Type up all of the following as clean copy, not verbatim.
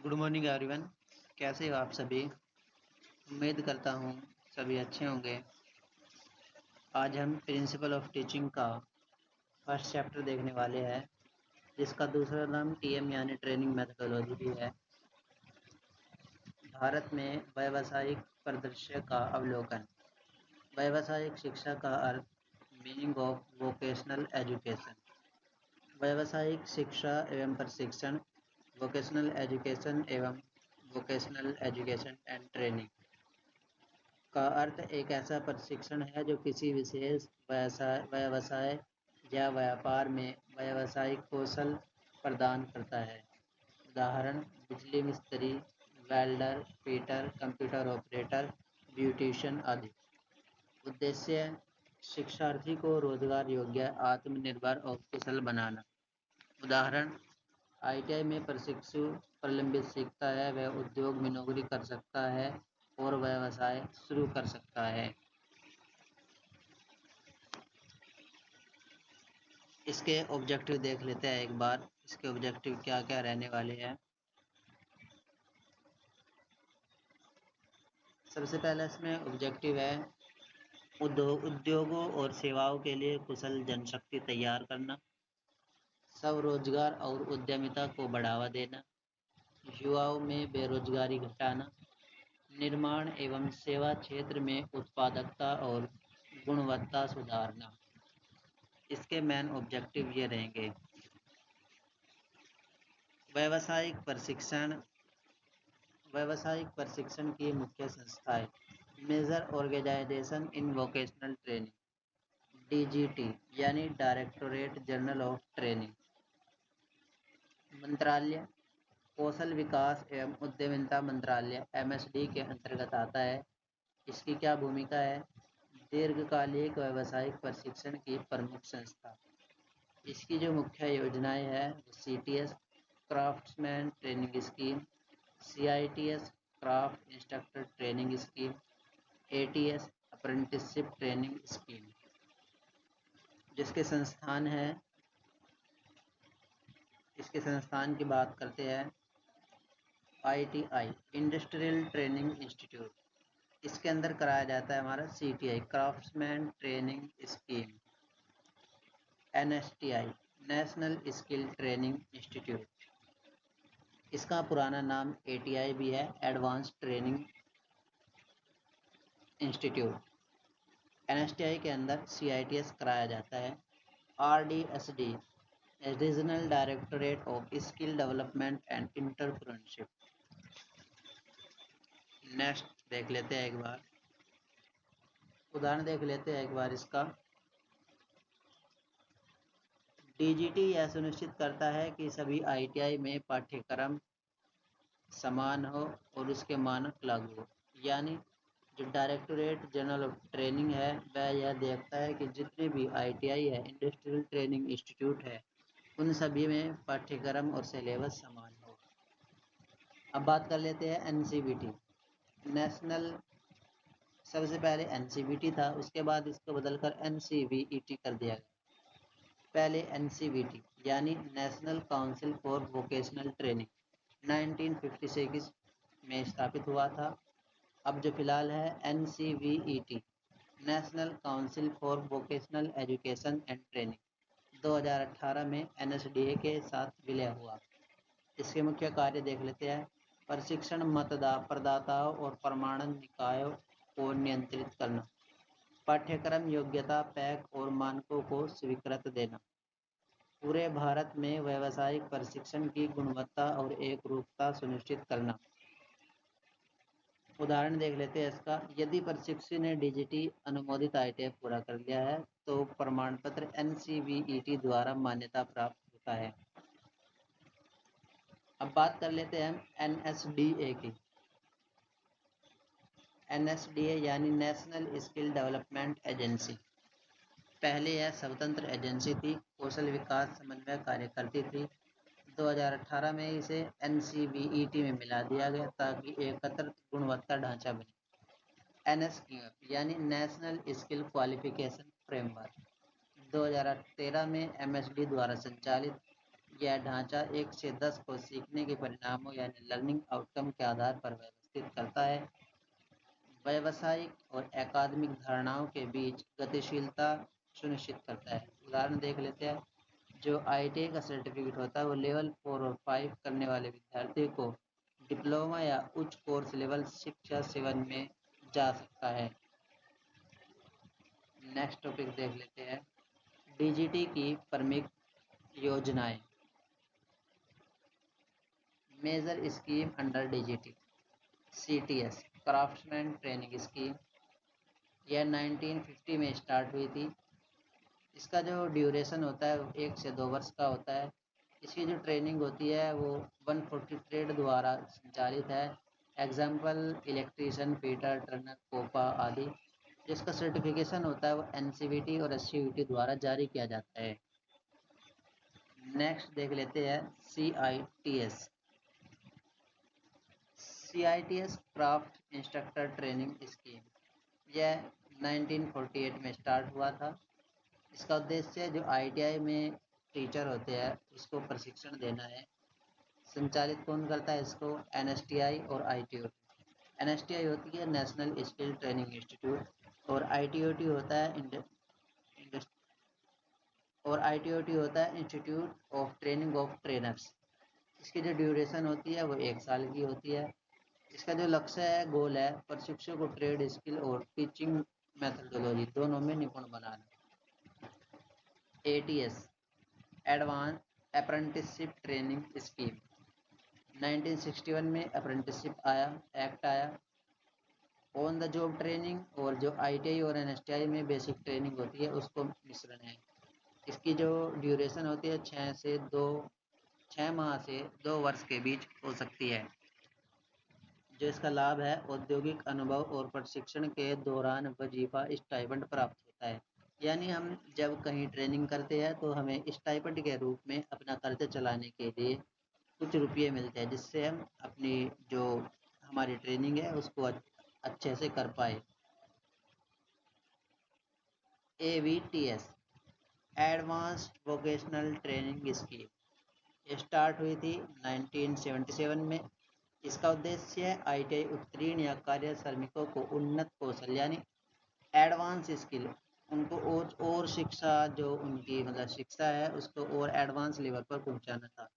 Good morning everyone. कैसे हो आप सभी? उम्मीद करता हूँ सभी अच्छे होंगे। आज हम प्रिंसिपल ऑफ टीचिंग का फर्स्ट चैप्टर देखने वाले हैं, जिसका दूसरा नाम टीएम यानी ट्रेनिंग मेथोडोलॉजी भी है। भारत में व्यावसायिक परिदृश्य का अवलोकन। व्यावसायिक शिक्षा का अर्थ मीनिंग ऑफ वोकेशनल एजुकेशन। व्यावसायिक शिक्षा एवं प्रशिक्षण, वोकेशनल एजुकेशन एवं वोकेशनल एजुकेशन एंड ट्रेनिंग का अर्थ एक ऐसा प्रशिक्षण है जो किसी विशेष व्यवसाय या व्यापार में व्यावसायिक कौशल प्रदान करता है। उदाहरण बिजली मिस्त्री, welder, fitter, computer operator, beautician आदि। उद्देश्य शिक्षार्थी को रोजगार योग्य, आत्मनिर्भर और कुशल बनाना। उदाहरण आईटीआई में प्रशिक्षु प्रलंबित सीखता है, वह उद्योग में नौकरी कर सकता है और व्यवसाय शुरू कर सकता है। इसके ऑब्जेक्टिव देख लेते हैं एक बार। इसके ऑब्जेक्टिव क्या क्या रहने वाले हैं। सबसे पहला इसमें ऑब्जेक्टिव है उद्योगों और सेवाओं के लिए कुशल जनशक्ति तैयार करना, स्वरोजगार और उद्यमिता को बढ़ावा देना, युवाओं में बेरोजगारी घटाना, निर्माण एवं सेवा क्षेत्र में उत्पादकता और गुणवत्ता सुधारना। इसके मेन ऑब्जेक्टिव ये रहेंगे। व्यावसायिक प्रशिक्षण की मुख्य संस्थाएं। Major organization in vocational training, DGT यानी डायरेक्टोरेट जनरल ऑफ ट्रेनिंग। मंत्रालय कौशल विकास एवं उद्यमिता मंत्रालय एमएसडी के अंतर्गत आता है। इसकी क्या भूमिका है? दीर्घकालिक व्यावसायिक प्रशिक्षण की प्रमुख संस्था। इसकी जो मुख्य योजनाएं हैं CTS craftsman training scheme, CITS craft instructor training scheme, ATS apprenticeship training scheme. जिसके संस्थान है, इसके संस्थान की बात करते हैं। आईटीआई इंडस्ट्रियल ट्रेनिंग इंस्टीट्यूट, इसके अंदर कराया जाता है हमारा CTI craftsman training scheme. NSTI national skill training institute, इसका पुराना नाम एटीआई भी है, एडवांस ट्रेनिंग इंस्टीट्यूट। एनएसटीआई के अंदर सीआईटीएस कराया जाता है। RDSD regional directorate of skill development and entrepreneurship. Next देख लेते हैं एक बार, उदाहरण देख लेते हैं एक बार इसका। डीजीटी यह सुनिश्चित करता है कि सभी आईटीआई में पाठ्यक्रम समान हो और उसके मानक लागू हो। यानी जो डायरेक्टोरेट जनरल ऑफ ट्रेनिंग है वह यह देखता है कि जितने भी आईटीआई है, इंडस्ट्रियल ट्रेनिंग इंस्टीट्यूट है, उन सभी में पाठ्यक्रम और सिलेबस समान हो। अब बात कर लेते हैं एनसीवीटी नेशनल। सबसे पहले एनसीवीटी था, उसके बाद इसको बदलकर एनसीवीईटी कर दिया गया। पहले एनसीवीटी यानी national council for vocational training 1956 में स्थापित हुआ था। अब जो फिलहाल है NCVET national council for vocational education and training 2018 में एनएसडीए के साथ विलय हुआ। इसके मुख्य कार्य देख लेते हैं। प्रशिक्षण प्रदाताओं और प्रमाणन निकायों को नियंत्रित करना, पाठ्यक्रम योग्यता पैक और मानकों को स्वीकृत देना, पूरे भारत में व्यावसायिक प्रशिक्षण की गुणवत्ता और एकरूपता सुनिश्चित करना। उदाहरण देख लेते हैं इसका। यदि प्रशिक्षु ने डीजीटी अनुमोदित आईटीआई पूरा कर लिया है तो प्रमाण पत्र एनसीवीईटी द्वारा मान्यता प्राप्त होता है। अब बात कर लेते हैं हम एनएसडीए की। एनएसडीए यानी नेशनल स्किल डेवलपमेंट एजेंसी। पहले यह स्वतंत्र एजेंसी थी, कौशल विकास समन्वय कार्य करती थी। 2018 में इसे एनसीवीईटी में मिला दिया गया ताकि एकत्र गुणवत्ता ढांचा बने। एनएसक्यूएफ यानी नेशनल स्किल क्वालिफिकेशन फ्रेमवर्क 2013 में एमएसडी द्वारा संचालित यह ढांचा 1 से 10 को सीखने के परिणामों यानी लर्निंग आउटकम के आधार पर व्यवस्थित करता है। व्यावसायिक और अकादमिक धारणाओं के बीच गतिशीलता सुनिश्चित करता है। उदाहरण देख लेते हैं। जो IIT का सर्टिफिकेट होता है वो लेवल 4 और 5 करने वाले विद्यार्थियों को डिप्लोमा या उच्च कोर्स लेवल शिक्षा 7 में जा सकता है। नेक्स्ट टॉपिक देख लेते हैं। DGT की प्रमुख योजनाएं। Major scheme under DGT। CTS craftsman training scheme, यह 1950 में स्टार्ट हुई थी। इसका जो ड्यूरेशन होता है वो 1 से 2 वर्ष का होता है। इसकी जो ट्रेनिंग होती है वो 140 ट्रेड द्वारा संचालित है। Example electrician, fitter, turner, COPA आदि। जिसका सर्टिफिकेशन होता है वो NCVT और SCVT द्वारा जारी किया जाता है। नेक्स्ट देख लेते हैं CITS। CITS craft instructor training scheme, यह 1948 में स्टार्ट हुआ था। इसका उद्देश्य जो ITI में टीचर होते हैं उसको प्रशिक्षण देना है। संचालित कौन करता है इसको? NSTI और ITOT। NSTI होती है नेशनल स्किल ट्रेनिंग इंस्टीट्यूट और ITOT होता है institute of training of trainers. इसकी जो ड्यूरेशन होती है वो 1 साल की होती है। इसका जो लक्ष्य है, गोल है, प्रशिक्षु को ट्रेड स्किल और टीचिंग मेथडोलॉजी दोनों में निपुण बनाना। ATS advance apprenticeship training scheme, 1961 में अप्रेंटिसशिप एक्ट आया। ऑन द जॉब ट्रेनिंग और जो ITI और NSTI में बेसिक ट्रेनिंग होती है उसको मिश्रण है। इसकी जो ड्यूरेशन होती है 6 माह से 2 वर्ष के बीच हो सकती है। जो इसका लाभ है, औद्योगिक अनुभव और प्रशिक्षण के दौरान वजीफा स्टाइपेंड प्राप्त होता है। यानी हम जब कहीं ट्रेनिंग करते हैं तो हमें स्टाइपेंड के रूप में अपना खर्च चलाने के लिए कुछ रुपये मिलते हैं, जिससे हम अपनी जो हमारी ट्रेनिंग है उसको अच्छे से कर पाए। AVTS advanced vocational training scheme start हुई थी 1977 में। इसका उद्देश्य ITI उत्तीर्ण या कार्य श्रमिकों को उन्नत कौशल यानी एडवांस स्किल, उनको और शिक्षा, जो उनकी मतलब शिक्षा है उसको और एडवांस लेवल पर पहुंचाना था।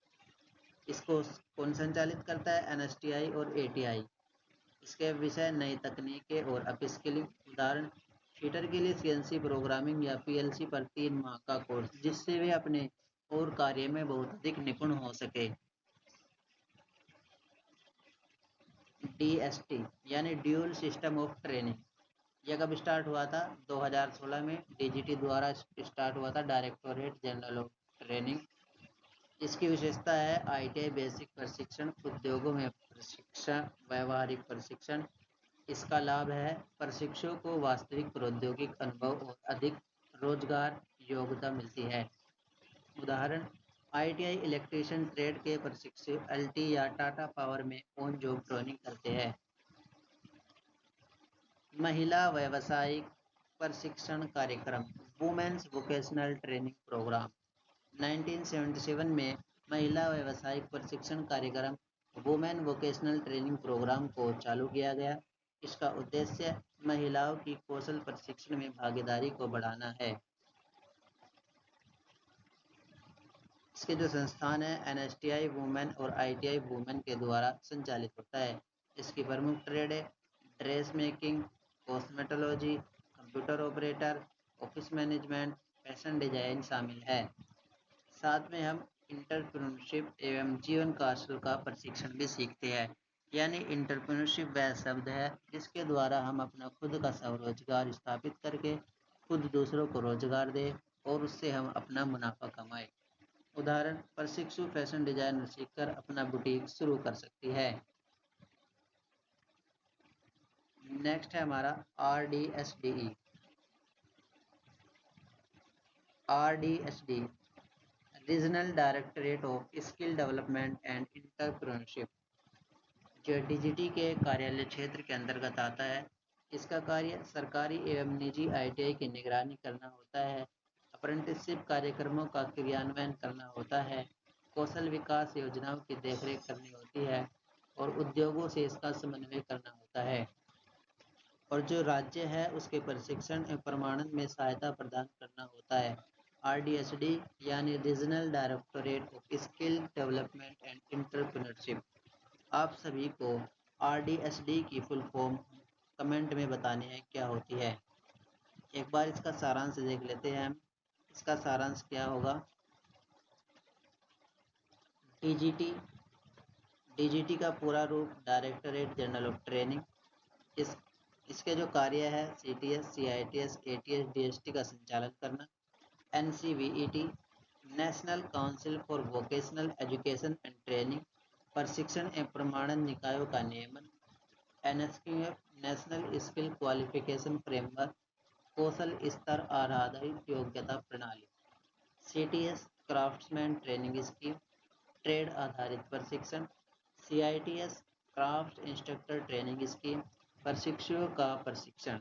इसको कौन संचालित करता है? NSTI और ATI। इसके विषय नई तकनीकें और अपस्किलिंग। उदाहरण फीटर के लिए CNC प्रोग्रामिंग या PLC पर 3 माह का कोर्स, जिससे वे अपने और कार्य में बहुत अधिक निपुण हो सके। DST यानी ड्यूल सिस्टम ऑफ ट्रेनिंग, यह कब स्टार्ट हुआ था? 2016 में DGT द्वारा स्टार्ट हुआ था, डायरेक्टोरेट जनरल ऑफ ट्रेनिंग। इसकी विशेषता है ITI बेसिक प्रशिक्षण, उद्योगों में प्रशिक्षण, व्यावहारिक प्रशिक्षण। इसका लाभ है प्रशिक्षुओं को वास्तविक प्रौद्योगिक अनुभव और अधिक रोजगार योग्यता मिलती है। उदाहरण ITI इलेक्ट्रीशियन ट्रेड के प्रशिक्षु LT या टाटा पावर में ऑन जॉब ट्रेनिंग करते हैं। महिला व्यावसायिक प्रशिक्षण कार्यक्रम, वुमेन्स वोकेशनल ट्रेनिंग प्रोग्राम, 1977 में महिला व्यावसायिक प्रशिक्षण कार्यक्रम वुमेन वोकेशनल ट्रेनिंग प्रोग्राम को चालू किया गया। इसका उद्देश्य महिलाओं की कौशल प्रशिक्षण में भागीदारी को बढ़ाना है। इसके जो संस्थान है NSTI वुमेन और ITI वुमेन के द्वारा संचालित होता है। इसकी प्रमुख ट्रेड है dress making, cosmetology, computer operator, office management, fashion design शामिल है। साथ में हम इंटरप्रेन्योरशिप एवं जीवन कौशल का प्रशिक्षण भी सीखते हैं। यानी इंटरप्रेन्योरशिप वह शब्द है जिसके द्वारा हम अपना खुद का स्वरोजगार स्थापित करके खुद दूसरों को रोजगार दें और उससे हम अपना मुनाफा कमाएं। उदाहरण प्रशिक्षु फैशन डिजाइनर सीखकर अपना बुटीक शुरू कर सकती है। नेक्स्ट है हमारा RDSDE। RDSD regional directorate of skill development and entrepreneurship, जो DGT के कार्यालय क्षेत्र के अंतर्गत आता है। इसका कार्य सरकारी एवं निजी ITI की निगरानी करना होता है, अप्रेंटिसशिप कार्यक्रमों का क्रियान्वयन करना होता है, कौशल विकास योजनाओं की देखरेख करनी होती है और उद्योगों से इसका समन्वय करना होता है। और जो राज्य है उसके प्रशिक्षण एवं प्रमाणन में सहायता प्रदान करना होता है। RDSD यानी regional directorate of skill development and entrepreneurship. आप सभी को RDSD की फुल फॉर्म कमेंट में बतानी है क्या होती है। एक बार इसका सारांश देख लेते हैं हम। इसका सारांश क्या होगा। DGT का पूरा रूप डायरेक्टरेट जनरल ऑफ ट्रेनिंग। इसके जो कार्य है CTS, CITS, ATS, DST का संचालन करना। NCVET national council for vocational education and training प्रशिक्षण एवं प्रमाणन निकायों का नियमन। NSQF national skill qualification framework कौशल स्तर आधारित योग्यता प्रणाली। CTS craftsman training scheme trade आधारित प्रशिक्षण। CITS craft instructor training scheme प्रशिक्षुओं का प्रशिक्षण।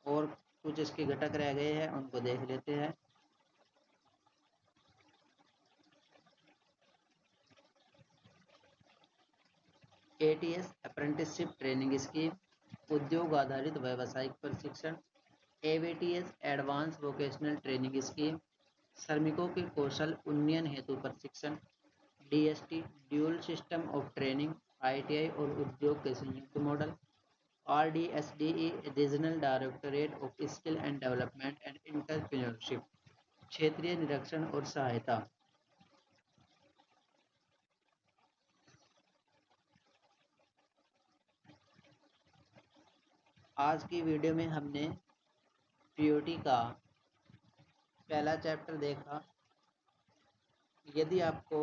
और कुछ इसके घटक रह गए हैं उनको देख लेते हैं। ATS अप्रेंटिसशिप ट्रेनिंग स्कीम उद्योग आधारित व्यावसायिक प्रशिक्षण। AVTS advance vocational training scheme श्रमिकों के कौशल उन्नयन हेतु प्रशिक्षण। DST dual system of training ITI और उद्योग के संयुक्त model. RDSDE regional directorate of skill and development and entrepreneurship क्षेत्रीय निरीक्षण और सहायता। आज की वीडियो में हमने POT का पहला चैप्टर देखा। यदि आपको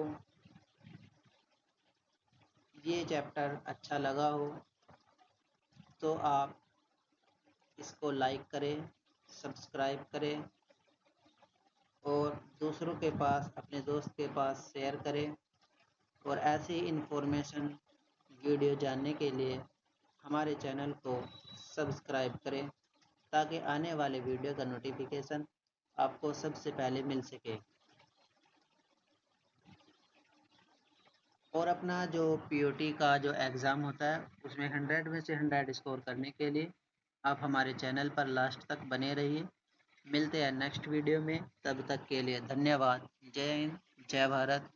ये चैप्टर अच्छा लगा हो तो आप इसको लाइक करें, सब्सक्राइब करें और दूसरों के पास, अपने दोस्त के पास शेयर करें। और ऐसी इन्फॉर्मेशन वीडियो जानने के लिए हमारे चैनल को सब्सक्राइब करें ताकि आने वाले वीडियो का नोटिफिकेशन आपको सबसे पहले मिल सके। और अपना जो POT का जो एग्ज़ाम होता है उसमें 100 में से 100 स्कोर करने के लिए आप हमारे चैनल पर लास्ट तक बने रहिए। मिलते हैं नेक्स्ट वीडियो में, तब तक के लिए धन्यवाद। जय हिंद, जय भारत।